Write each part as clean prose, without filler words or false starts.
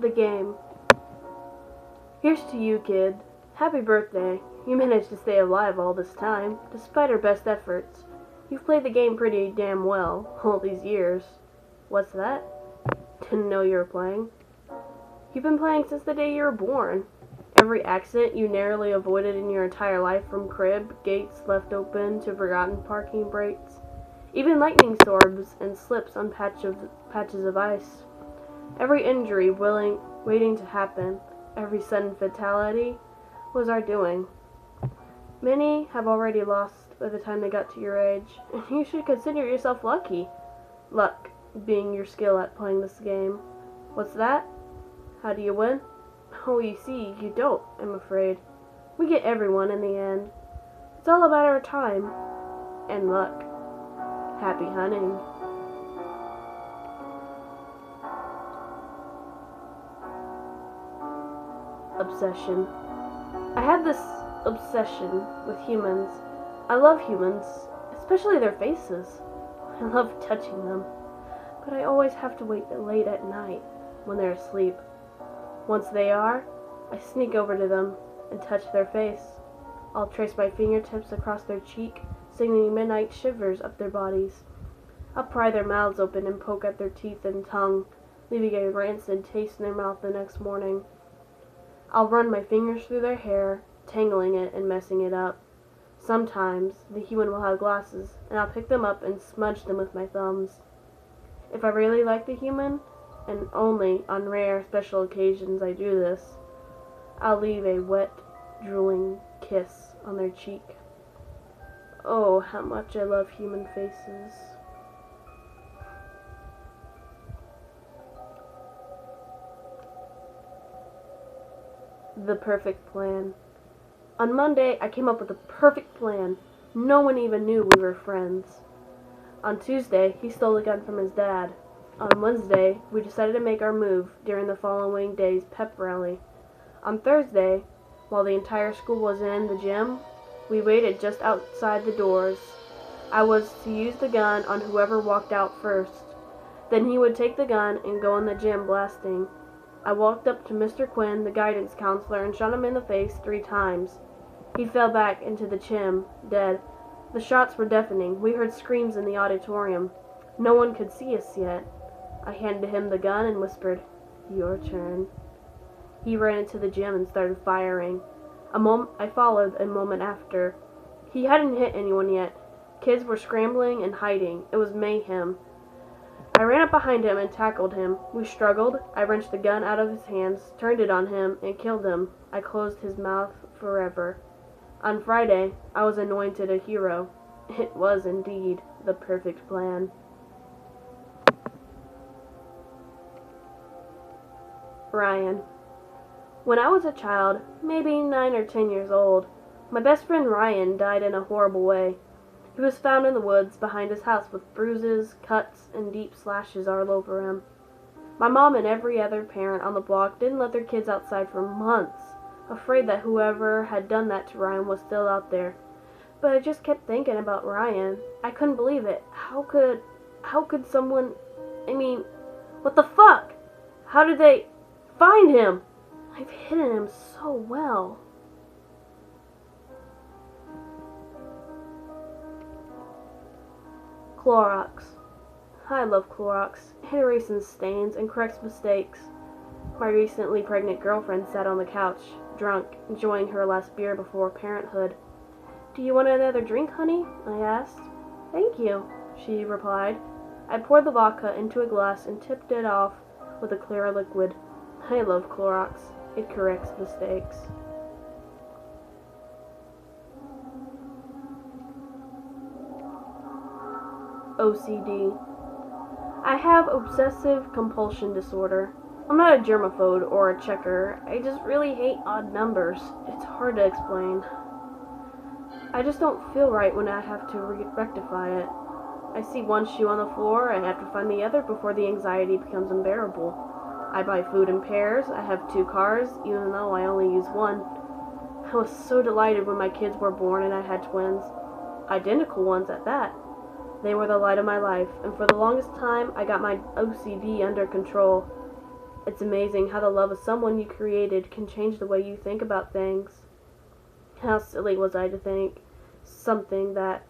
The game. Here's to you, kid. Happy birthday. You managed to stay alive all this time, despite our best efforts. You've played the game pretty damn well, all these years. What's that? Didn't know you were playing. You've been playing since the day you were born. Every accident you narrowly avoided in your entire life, from crib, gates left open to forgotten parking brakes. Even lightning storms and slips on patches of ice. Every injury waiting to happen, every sudden fatality, was our doing. Many have already lost by the time they got to your age, and you should consider yourself lucky. Luck being your skill at playing this game. What's that? How do you win? Oh, you see, you don't, I'm afraid. We get everyone in the end. It's all a matter of time. And luck. Happy hunting. Obsession. I have this obsession with humans. I love humans, especially their faces. I love touching them. But I always have to wait late at night when they're asleep. Once they are, I sneak over to them and touch their face. I'll trace my fingertips across their cheek, sending midnight shivers up their bodies. I'll pry their mouths open and poke at their teeth and tongue, leaving a rancid taste in their mouth the next morning. I'll run my fingers through their hair, tangling it and messing it up. Sometimes the human will have glasses, and I'll pick them up and smudge them with my thumbs. If I really like the human, and only on rare special occasions I do this, I'll leave a wet, drooling kiss on their cheek. Oh, how much I love human faces. The perfect plan. On Monday, I came up with a perfect plan. No one even knew we were friends. On Tuesday, he stole a gun from his dad. On Wednesday, we decided to make our move during the following day's pep rally. On Thursday, while the entire school was in the gym, we waited just outside the doors. I was to use the gun on whoever walked out first. Then he would take the gun and go in the gym blasting. I walked up to Mr. Quinn, the guidance counselor, and shot him in the face 3 times. He fell back into the gym, dead. The shots were deafening. We heard screams in the auditorium. No one could see us yet. I handed him the gun and whispered, "Your turn." He ran into the gym and started firing. I followed a moment after. He hadn't hit anyone yet. Kids were scrambling and hiding. It was mayhem. I ran up behind him and tackled him. We struggled. I wrenched the gun out of his hands, turned it on him, and killed him. I closed his mouth forever. On Friday, I was anointed a hero. It was indeed the perfect plan. Ryan. When I was a child, maybe 9 or 10 years old, my best friend Ryan died in a horrible way. He was found in the woods behind his house with bruises, cuts, and deep slashes all over him. My mom and every other parent on the block didn't let their kids outside for months, afraid that whoever had done that to Ryan was still out there. But I just kept thinking about Ryan. I couldn't believe it. How could someone, what the fuck? How did they find him? I've hidden him so well. Clorox. I love Clorox. It erases stains and corrects mistakes. My recently pregnant girlfriend sat on the couch, drunk, enjoying her last beer before parenthood. "Do you want another drink, honey?" I asked. "Thank you," she replied. I poured the vodka into a glass and tipped it off with a clear liquid. I love Clorox. It corrects mistakes. OCD. I have obsessive compulsion disorder. I'm not a germaphobe or a checker. I just really hate odd numbers. It's hard to explain. I just don't feel right when I have to rectify it. I see one shoe on the floor, I have to find the other before the anxiety becomes unbearable. I buy food in pairs. I have 2 cars, even though I only use one. I was so delighted when my kids were born and I had twins. Identical ones at that. They were the light of my life, and for the longest time, I got my OCD under control. It's amazing how the love of someone you created can change the way you think about things. How silly was I to think something that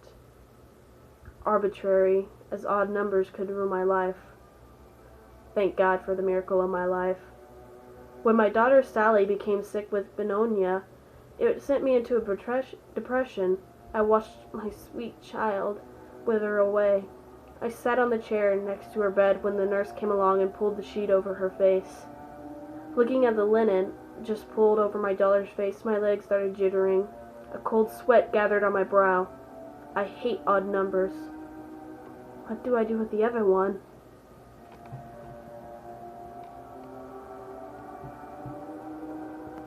arbitrary as odd numbers could ruin my life. Thank God for the miracle of my life. When my daughter Sally became sick with pneumonia, it sent me into a depression. I watched my sweet child wither away. I sat on the chair next to her bed when the nurse came along and pulled the sheet over her face. Looking at the linen just pulled over my daughter's face, my legs started jittering. A cold sweat gathered on my brow. I hate odd numbers. What do I do with the other one?